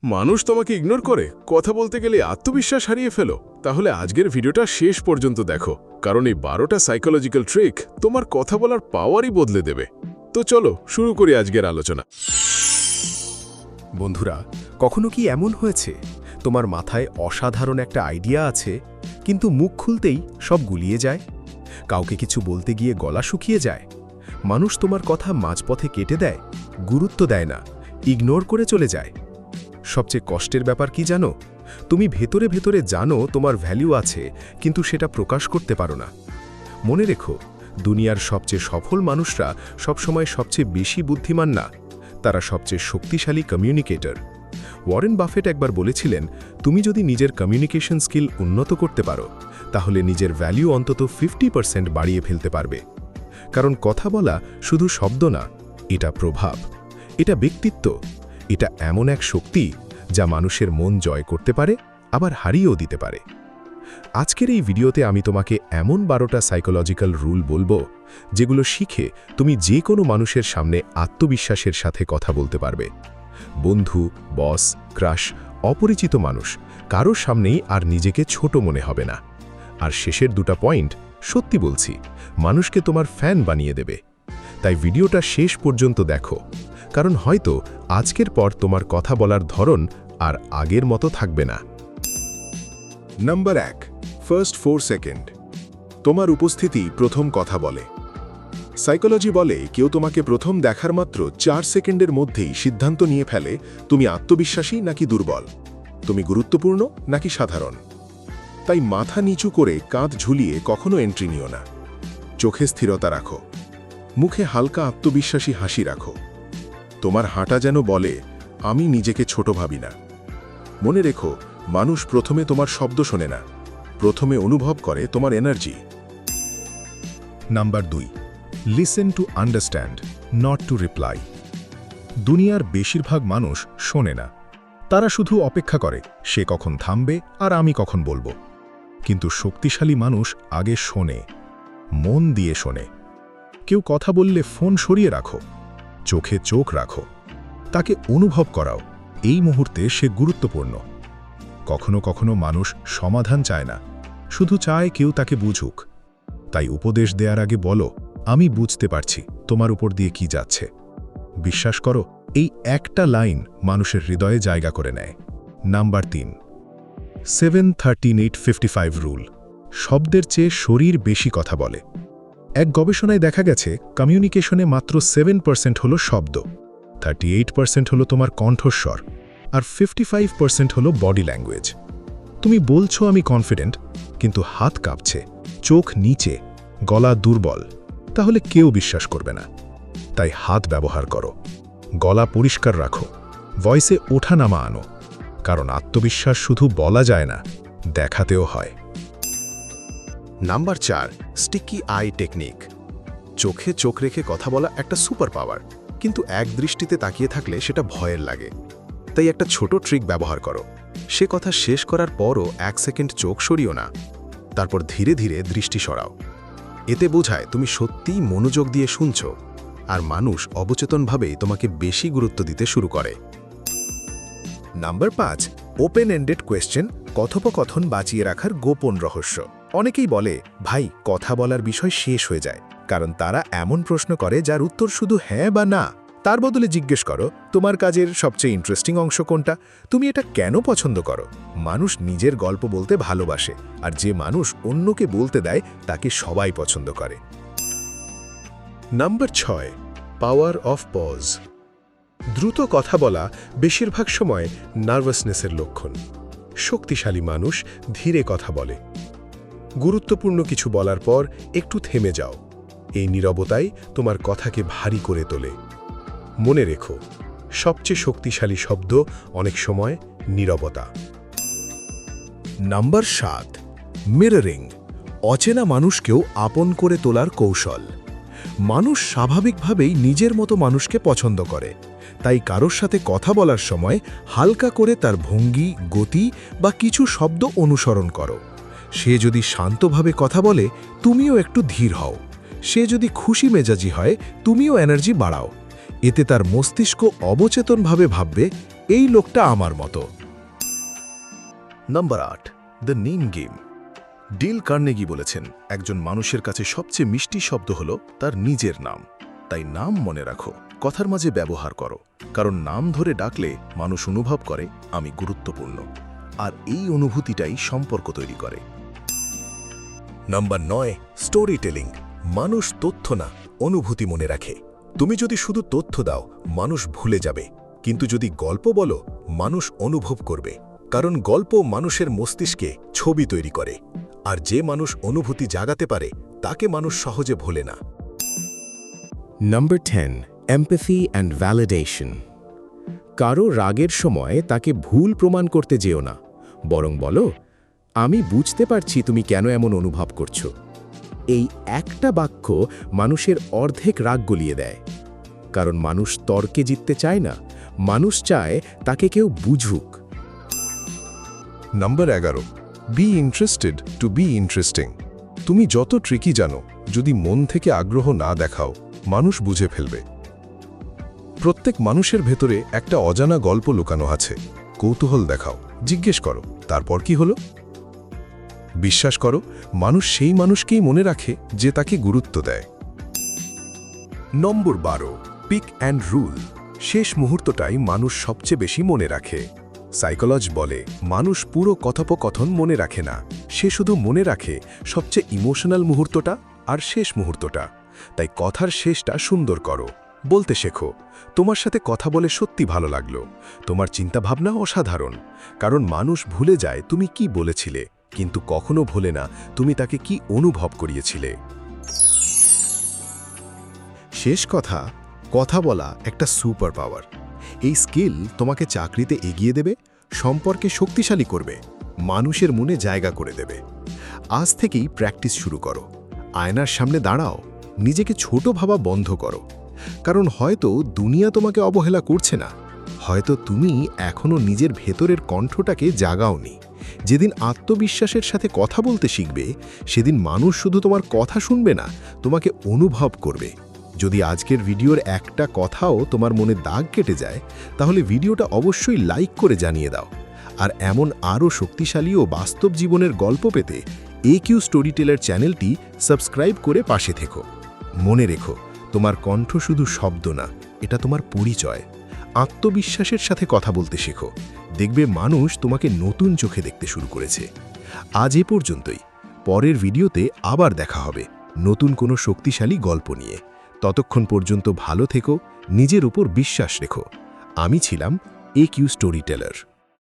মানুষ তোমাকে ইগনোর করে কথা বলতে গেলে আত্মবিশ্বাস হারিয়ে ফেলো, তাহলে আজকের ভিডিওটা শেষ পর্যন্ত দেখো, কারণ এই 12টা সাইকোলজিক্যাল ট্রিক তোমার কথা বলার পাওয়ারই বদলে দেবে। তো চলো শুরু করি আজকের আলোচনা। বন্ধুরা, কখনো কি এমন হয়েছে তোমার মাথায় অসাধারণ একটা আইডিয়া আছে, কিন্তু মুখ খুলতেই সব গুলিয়ে যায়? কাউকে কিছু বলতে গিয়ে গলা শুকিয়ে যায়, মানুষ তোমার কথা মাঝপথে কেটে দেয়, গুরুত্ব দেয় না, ইগনোর করে চলে যায়। সবচেয়ে কষ্টের ব্যাপার কি জানো? তুমি ভেতরে ভেতরে জানো তোমার ভ্যালু আছে, কিন্তু সেটা প্রকাশ করতে পারো না। মনে রেখো, দুনিয়ার সবচেয়ে সফল মানুষরা সবসময় সবচেয়ে বেশি বুদ্ধিমান না, তারা সবচেয়ে শক্তিশালী কমিউনিকেটর। ওয়ারেন বাফেট একবার বলেছিলেন, তুমি যদি নিজের কমিউনিকেশন স্কিল উন্নত করতে পারো, তাহলে নিজের ভ্যালু অন্তত 50% বাড়িয়ে ফেলতে পারবে। কারণ কথা বলা শুধু শব্দ না, এটা প্রভাব, এটা ব্যক্তিত্ব, এটা এমন এক শক্তি যা মানুষের মন জয় করতে পারে, আবার হারিয়েও দিতে পারে। আজকের এই ভিডিওতে আমি তোমাকে এমন 12টা সাইকোলজিক্যাল রুল বলবো, যেগুলো শিখে তুমি যে কোনো মানুষের সামনে আত্মবিশ্বাসের সাথে কথা বলতে পারবে। বন্ধু, বস, ক্রাশ, অপরিচিত মানুষ, কারোর সামনেই আর নিজেকে ছোট মনে হবে না। আর শেষের দুটা পয়েন্ট, সত্যি বলছি, মানুষকে তোমার ফ্যান বানিয়ে দেবে। তাই ভিডিওটা শেষ পর্যন্ত দেখো, কারণ হয়তো আজকের পর তোমার কথা বলার ধরন আর আগের মতো থাকবে না। Number 1, first 4 second. তোমার উপস্থিতি প্রথম কথা বলে। সাইকোলজি বলে, কেউ তোমাকে প্রথম দেখার মাত্র 4 সেকেন্ডের মধ্যেই সিদ্ধান্ত নিয়ে ফেলে তুমি আত্মবিশ্বাসী নাকি দুর্বল, তুমি গুরুত্বপূর্ণ নাকি সাধারণ। তাই মাথা নিচু করে কাঁধ ঝুলিয়ে কখনো এন্ট্রি নিও না। চোখে স্থিরতা রাখো, মুখে হালকা আত্মবিশ্বাসী হাসি রাখো। তোমার হাঁটা যেন বলে, আমি নিজেকে ছোট ভাবি না। মনে রেখো, মানুষ প্রথমে তোমার শব্দ শোনে না, প্রথমে অনুভব করে তোমার energy. Number 2, listen to understand, not to reply. দুনিয়ার বেশিরভাগ মানুষ শোনে না, তারা শুধু অপেক্ষা করে সে কখন থামবে আর আমি কখন বলবো। কিন্তু শক্তিশালী মানুষ আগে শোনে, মন দিয়ে শোনে। কেউ কথা বললে ফোন সরিয়ে রাখো, চোখে চোখ রাখো, তাকে অনুভব করাও এই মুহূর্তে সে গুরুত্বপূর্ণ। কখনো কখনো মানুষ সমাধান চায় না, শুধু চায় কেউ তাকে বুঝুক। তাই উপদেশ দেওয়ার আগে বলো, আমি বুঝতে পারছি তোমার উপর দিয়ে কি যাচ্ছে। বিশ্বাস করো, এই একটা লাইন মানুষের হৃদয়ে জায়গা করে নেয়। Number 3, 7-13-8-55 rule. শব্দের চেয়ে শরীর বেশি কথা বলে। এক গবেষণায় দেখা গেছে, কমিউনিকেশনে মাত্র 7% হলো শব্দ, 38% হলো তোমার কণ্ঠস্বর, আর 55% হলো বডি ল্যাঙ্গুয়েজ। তুমি বলছো আমি কনফিডেন্ট, কিন্তু হাত কাঁপছে, চোখ নিচে, গলা দুর্বল, তাহলে কেউ বিশ্বাস করবে না। তাই হাত ব্যবহার করো, গলা পরিষ্কার রাখো, ভয়েসে ওঠানামা আনো, কারণ আত্মবিশ্বাস শুধু বলা যায় না, দেখাতেও হয়। Number 4, sticky I technique. চোখে চোখ রেখে কথা বলা একটা সুপার পাওয়ার, কিন্তু এক দৃষ্টিতে তাকিয়ে থাকলে সেটা ভয়ের লাগে। তাই একটা ছোট ট্রিক ব্যবহার করো। সে কথা শেষ করার পরও 1 সেকেন্ড চোখ সরিও না, তারপর ধীরে ধীরে দৃষ্টি সরাও। এতে বোঝায় তুমি সত্যিই মনোযোগ দিয়ে শুনছো, আর মানুষ অবচেতনভাবেই তোমাকে বেশি গুরুত্ব দিতে শুরু করে। নাম্বার 5, ওপেন এন্ডেড কোয়েশ্চেন, কথোপকথন বাঁচিয়ে রাখার গোপন রহস্য। অনেকেই বলে, ভাই কথা বলার বিষয় শেষ হয়ে যায়, কারণ তারা এমন প্রশ্ন করে যার উত্তর শুধু হ্যাঁ বা না। তার বদলে জিজ্ঞেস করো, তোমার কাজের সবচেয়ে ইন্টারেস্টিং অংশ কোনটা, তুমি এটা কেন পছন্দ করো। মানুষ নিজের গল্প বলতে ভালোবাসে, আর যে মানুষ অন্যকে বলতে দেয় তাকে সবাই পছন্দ করে। Number 6, power of pause. দ্রুত কথা বলা বেশিরভাগ সময় নার্ভাসনেসের লক্ষণ। শক্তিশালী মানুষ ধীরে কথা বলে। গুরুত্বপূর্ণ কিছু বলার পর একটু থেমে যাও, এই নীরবতাই তোমার কথাকে ভারী করে তোলে। মনে রেখো, সবচেয়ে শক্তিশালী শব্দ অনেক সময় নীরবতা। নাম্বার 7, মিররিং, অচেনা মানুষকেও আপন করে তোলার কৌশল। মানুষ স্বাভাবিকভাবেই নিজের মতো মানুষকে পছন্দ করে, তাই কারোর সাথে কথা বলার সময় হালকা করে তার ভঙ্গি, গতি বা কিছু শব্দ অনুসরণ করো। সে যদি শান্তভাবে কথা বলে, তুমিও একটু ধীর হও। সে যদি খুশি মেজাজি হয়, তুমিও এনার্জি বাড়াও। এতে তার মস্তিষ্ক অবচেতনভাবে ভাববে, এই লোকটা আমার মতো। Number 8, the name game. Dale Carnegie বলেছেন, একজন মানুষের কাছে সবচেয়ে মিষ্টি শব্দ হলো তার নিজের নাম। তাই নাম মনে রাখো, কথার মাঝে ব্যবহার করো, কারণ নাম ধরে ডাকলে মানুষ অনুভব করে আমি গুরুত্বপূর্ণ, আর এই অনুভূতিটাই সম্পর্ক তৈরি করে। Number 9, story telling. মানুষ তথ্য না, অনুভূতি মনে রাখে। তুমি যদি শুধু তথ্য দাও, মানুষ ভুলে যাবে, কিন্তু যদি গল্প বলো, মানুষ অনুভব করবে, কারণ গল্প মানুষের মস্তিষ্কে ছবি তৈরি করে, আর যে মানুষ অনুভূতি জাগাতে পারে তাকে মানুষ সহজে ভোলে না। Number 10, empathy and validation. কারো রাগের সময় তাকে ভুল প্রমাণ করতে যেও না, বরং বলো, আমি বুঝতে পারছি তুমি কেন এমন অনুভব করছো। এই একটা বাক্য মানুষের অর্ধেক রাগ গলিয়ে দেয়, কারণ মানুষ তর্কে জিততে চায় না, মানুষ চায় তাকে কেউ বুঝুক। Number 11, B interested to B interesting. তুমি যত ট্রিকি জানো, যদি মন থেকে আগ্রহ না দেখাও, মানুষ বুঝে ফেলবে। প্রত্যেক মানুষের ভেতরে একটা অজানা গল্প লুকানো আছে। কৌতূহল দেখাও, জিজ্ঞেস করো, তারপর কি হলো? বিশ্বাস করো, মানুষ সেই মানুষকেই মনে রাখে যে তাকে গুরুত্ব দেয়। নম্বর 12, পিক অ্যান্ড রুল। শেষ মুহূর্তটাই মানুষ সবচেয়ে বেশি মনে রাখে। সাইকোলজি বলে, মানুষ পুরো কথোপকথন মনে রাখে না, সে শুধু মনে রাখে সবচেয়ে ইমোশনাল মুহূর্তটা আর শেষ মুহূর্তটা। তাই কথার শেষটা সুন্দর করো, বলতে শেখো, তোমার সাথে কথা বলে সত্যি ভালো লাগলো, তোমার চিন্তাভাবনা অসাধারণ। কারণ মানুষ ভুলে যায় তুমি কি বলেছিলে, কিন্তু কখনো ভোলে না তুমি তাকে কি অনুভব করিয়েছিলে। শেষ কথা, কথা বলা একটা সুপার পাওয়ার। এই স্কিল তোমাকে চাকরিতে এগিয়ে দেবে, সম্পর্কে শক্তিশালী করবে, মানুষের মনে জায়গা করে দেবে। আজ থেকেই প্র্যাকটিস শুরু করো। আয়নার সামনে দাঁড়াও, নিজেকে ছোট ভাবা বন্ধ করো, কারণ হয়তো দুনিয়া তোমাকে অবহেলা করছে না, হয়তো তুমি এখনও নিজের ভেতরের কণ্ঠটাকে জাগাওনি। যেদিন আত্মবিশ্বাসের সাথে কথা বলতে শিখবে, সেদিন মানুষ শুধু তোমার কথা শুনবে না, তোমাকে অনুভব করবে। যদি আজকের ভিডিওর একটা কথাও তোমার মনে দাগ কেটে যায়, তাহলে ভিডিওটা অবশ্যই লাইক করে জানিয়ে দাও। আর এমন আরও শক্তিশালী ও বাস্তব জীবনের গল্প পেতে একিউ স্টোরি টেলার চ্যানেলটি সাবস্ক্রাইব করে পাশে থেকো। মনে রেখো, তোমার কণ্ঠ শুধু শব্দ না, এটা তোমার পরিচয়। আত্মবিশ্বাসের সাথে কথা বলতে শেখো, দেখবে মানুষ তোমাকে নতুন চোখে দেখতে শুরু করেছে। আজ এ পর্যন্তই, পরের ভিডিওতে আবার দেখা হবে নতুন কোনো শক্তিশালী গল্প নিয়ে। ততক্ষণ পর্যন্ত ভালো থেকো, নিজের উপর বিশ্বাস রেখো। আমি ছিলাম একিউ স্টোরি টেলার।